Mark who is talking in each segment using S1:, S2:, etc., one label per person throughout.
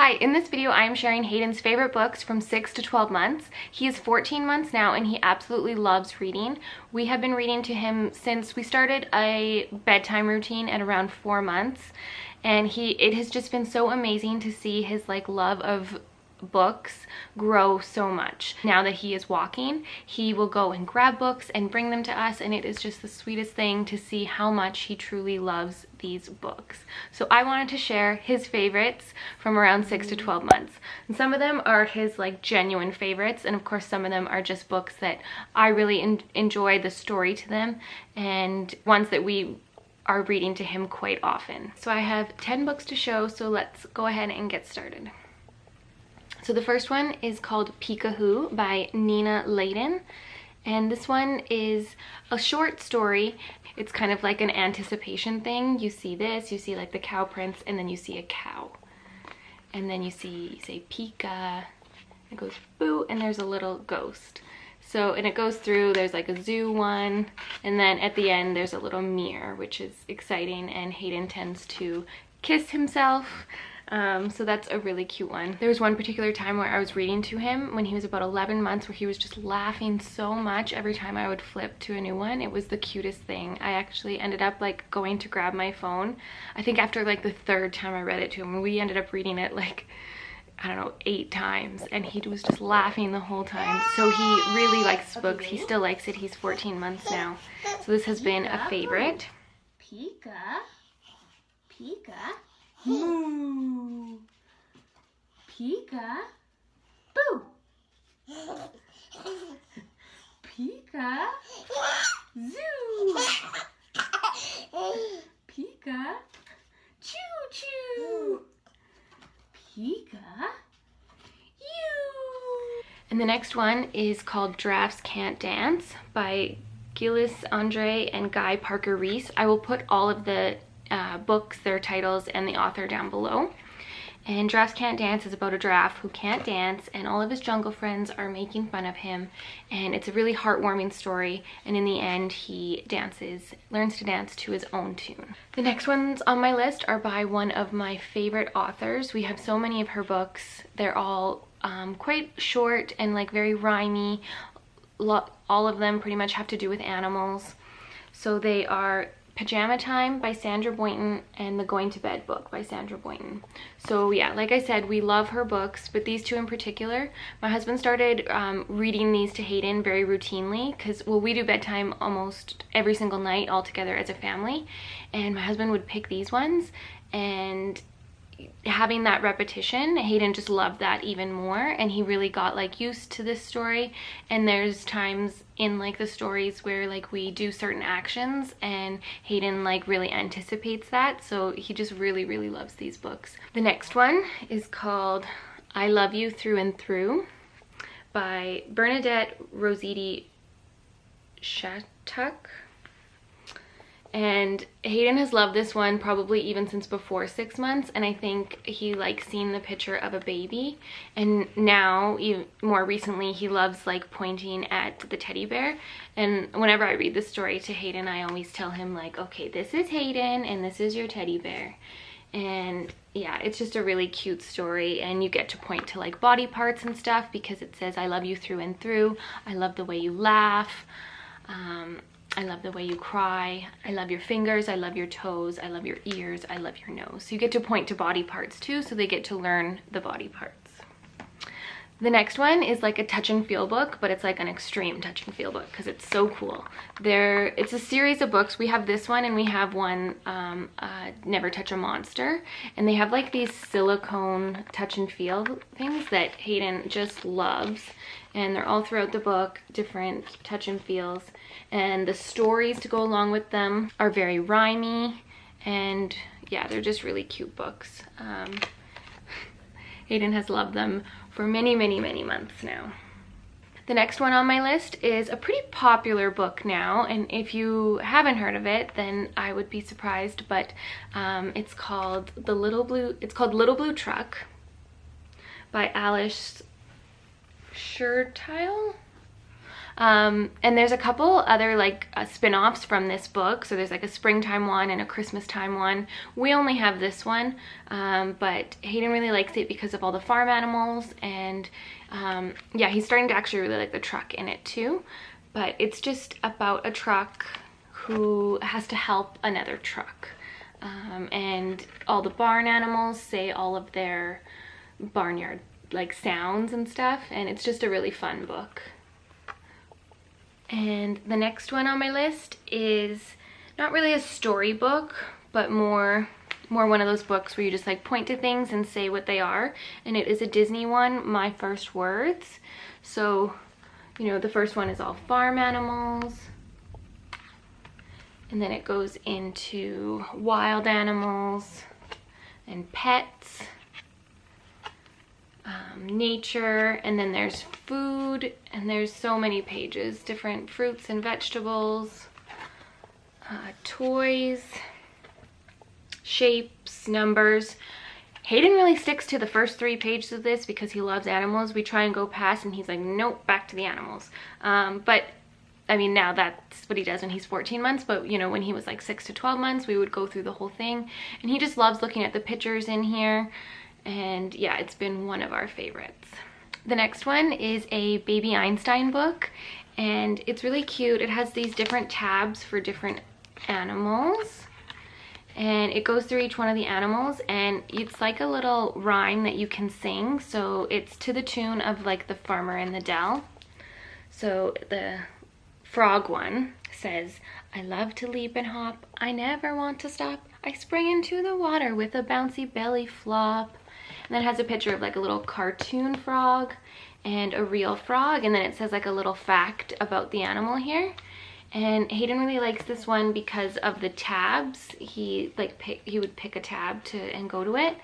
S1: Hi, in this video I am sharing Hayden's favorite books from 6 to 12 months. He is 14 months now and he absolutely loves reading. We have been reading to him since we started a bedtime routine at around 4 months, and it has just been so amazing to see his love of books grow so much. Now that he is walking, he will go and grab books and bring them to us, and it is just the sweetest thing to see how much he truly loves these books. So I wanted to share his favorites from around 6 to 12 months. And some of them are his genuine favorites, and of course some of them are just books that I really enjoy the story to them, and ones that we are reading to him quite often. So I have 10 books to show, so let's go ahead and get started. So the first one is called Peek-a-Who by Nina Layden, and this one is a short story. It's kind of like an anticipation thing. You see this, you see the cow prints, and then you see a cow. And then you say Pika, it goes boo, and there's a little ghost. So, and it goes through, there's a zoo one, and then at the end there's a little mirror, which is exciting, and Hayden tends to kiss himself. So that's a really cute one. There was one particular time where I was reading to him when he was about 11 months where he was just laughing so much every time I would flip to a new one. It was the cutest thing. I actually ended up going to grab my phone, I think after the third time I read it to him, and we ended up reading it I don't know, 8 times, and he was just laughing the whole time. So he really likes books. He still likes it. He's 14 months now. So this has been a favorite.
S2: Pika, Pika, moo. Pika, boo. Pika, zoo. Pika, choo choo. Pika, you.
S1: And the next one is called Giraffes Can't Dance by Gilles Andre and Guy Parker Reese. I will put all of the books, their titles, and the author down below. And Giraffes Can't Dance is about a giraffe who can't dance, and all of his jungle friends are making fun of him, and it's a really heartwarming story, and in the end he learns to dance to his own tune. The next ones on my list are by one of my favorite authors. We have so many of her books. They're all quite short and very rhymey. All of them pretty much have to do with animals. So they are Pajama Time by Sandra Boynton and The Going to Bed book by Sandra Boynton. So yeah, like I said, we love her books, but these two in particular, my husband started reading these to Hayden very routinely because, well, we do bedtime almost every single night all together as a family, and my husband would pick these ones, and having that repetition, Hayden just loved that even more, and he really got used to this story. And there's times in the stories where we do certain actions and Hayden really anticipates that, so he just really loves these books. The next one is called I Love You Through and Through by Bernadette Rossetti Shattuck. And Hayden has loved this one probably even since before 6 months, and I think he likes seeing the picture of a baby, and now even more recently he loves pointing at the teddy bear. And whenever I read this story to Hayden, I always tell him okay, this is Hayden and this is your teddy bear. And yeah, it's just a really cute story, and you get to point to body parts and stuff because it says I love you through and through. I love the way you laugh. I love the way you cry. I love your fingers. I love your toes. I love your ears. I love your nose. So you get to point to body parts too, so they get to learn the body parts. The next one is a touch and feel book, but it's an extreme touch and feel book because it's so cool. It's a series of books. We have this one, and we have one, Never Touch a Monster. And they have these silicone touch and feel things that Hayden just loves. And they're all throughout the book, different touch and feels. And the stories to go along with them are very rhymey. And yeah, they're just really cute books. Hayden has loved them for many months now. The next one on my list is a pretty popular book now, and if you haven't heard of it, then I would be surprised, but it's called Little Blue Truck by Alice Schertile. And there's a couple other like spin-offs from this book. So there's like a springtime one and a Christmas time one. We only have this one, but Hayden really likes it because of all the farm animals, and yeah, he's starting to actually really like the truck in it too. But it's just about a truck who has to help another truck. And all the barn animals say all of their barnyard like sounds and stuff, and it's just a really fun book. And the next one on my list is not really a storybook, but more one of those books where you just like point to things and say what they are, and it is a Disney one, My First Words. So, you know, the first one is all farm animals, and then it goes into wild animals and pets, nature, and then there's food, and there's so many pages, different fruits and vegetables, toys, shapes, numbers. Hayden really sticks to the first 3 pages of this because he loves animals. We try and go past and he's like, nope, back to the animals. But I mean, now that's what he does when he's 14 months, but you know, when he was like 6 to 12 months, we would go through the whole thing, and he just loves looking at the pictures in here. And yeah, it's been one of our favorites. The next one is a Baby Einstein book, and it's really cute. It has these different tabs for different animals, and it goes through each one of the animals, and it's like a little rhyme that you can sing. So it's to the tune of like The Farmer in the Dell. So the frog one says, I love to leap and hop, I never want to stop, I spring into the water with a bouncy belly flop. And then it has a picture of like a little cartoon frog and a real frog, and then it says like a little fact about the animal here. And Hayden really likes this one because of the tabs. He would pick a tab and go to it,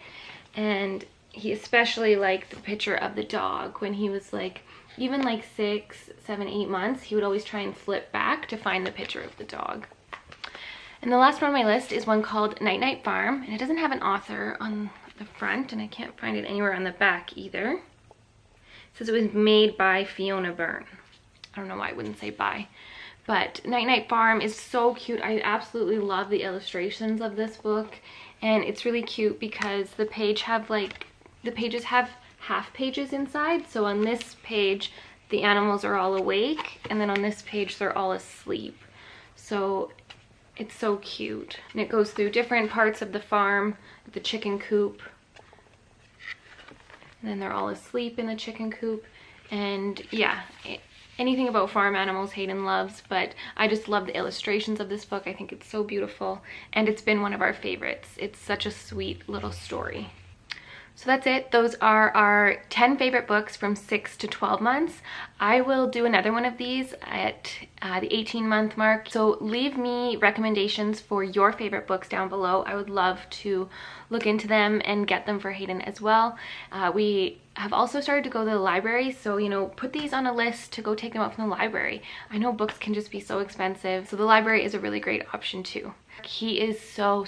S1: and he especially liked the picture of the dog. When he was like even like 6, 7, 8 months, he would always try and flip back to find the picture of the dog. And the last one on my list is one called Night Night Farm, and it doesn't have an author on the front, and I can't find it anywhere on the back either. It says it was made by Fiona Byrne. I don't know why I wouldn't say by. But Night Night Farm is so cute. I absolutely love the illustrations of this book, and it's really cute because the pages have half pages inside. So on this page the animals are all awake, and then on this page they're all asleep. So it's so cute, and it goes through different parts of the farm, the chicken coop, and then they're all asleep in the chicken coop. And yeah, anything about farm animals Hayden loves, but I just love the illustrations of this book. I think it's so beautiful, and it's been one of our favorites. It's such a sweet little story. So that's it. Those are our 10 favorite books from 6 to 12 months. I will do another one of these at the 18-month mark. So leave me recommendations for your favorite books down below. I would love to look into them and get them for Hayden as well. We have also started to go to the library, so you know, put these on a list to go take them out from the library. I know books can just be so expensive, so the library is a really great option too. He is so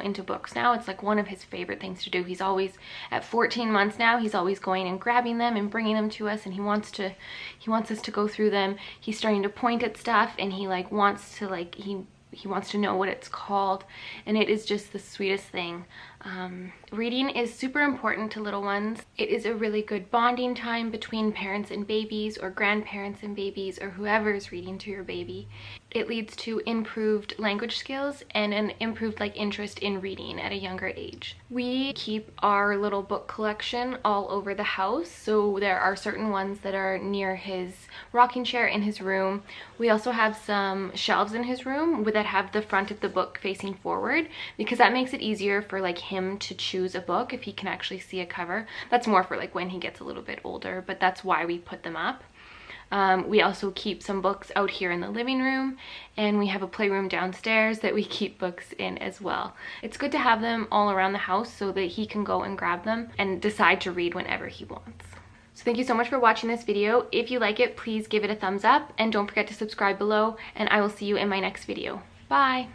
S1: into books now. It's like one of his favorite things to do. He's always, at 14 months now, he's always going and grabbing them and bringing them to us, and he wants us to go through them. He's starting to point at stuff, and he wants to know what it's called, and it is just the sweetest thing. Reading is super important to little ones. It is a really good bonding time between parents and babies, or grandparents and babies, or whoever is reading to your baby. It leads to improved language skills and an improved interest in reading at a younger age. We keep our little book collection all over the house, so there are certain ones that are near his rocking chair in his room. We also have some shelves in his room that have the front of the book facing forward, because that makes it easier for him to choose a book if he can actually see a cover. That's more for when he gets a little bit older, but that's why we put them up. We also keep some books out here in the living room, and we have a playroom downstairs that we keep books in as well. It's good to have them all around the house so that he can go and grab them and decide to read whenever he wants. So thank you so much for watching this video. If you like it, please give it a thumbs up, and don't forget to subscribe below, and I will see you in my next video. Bye!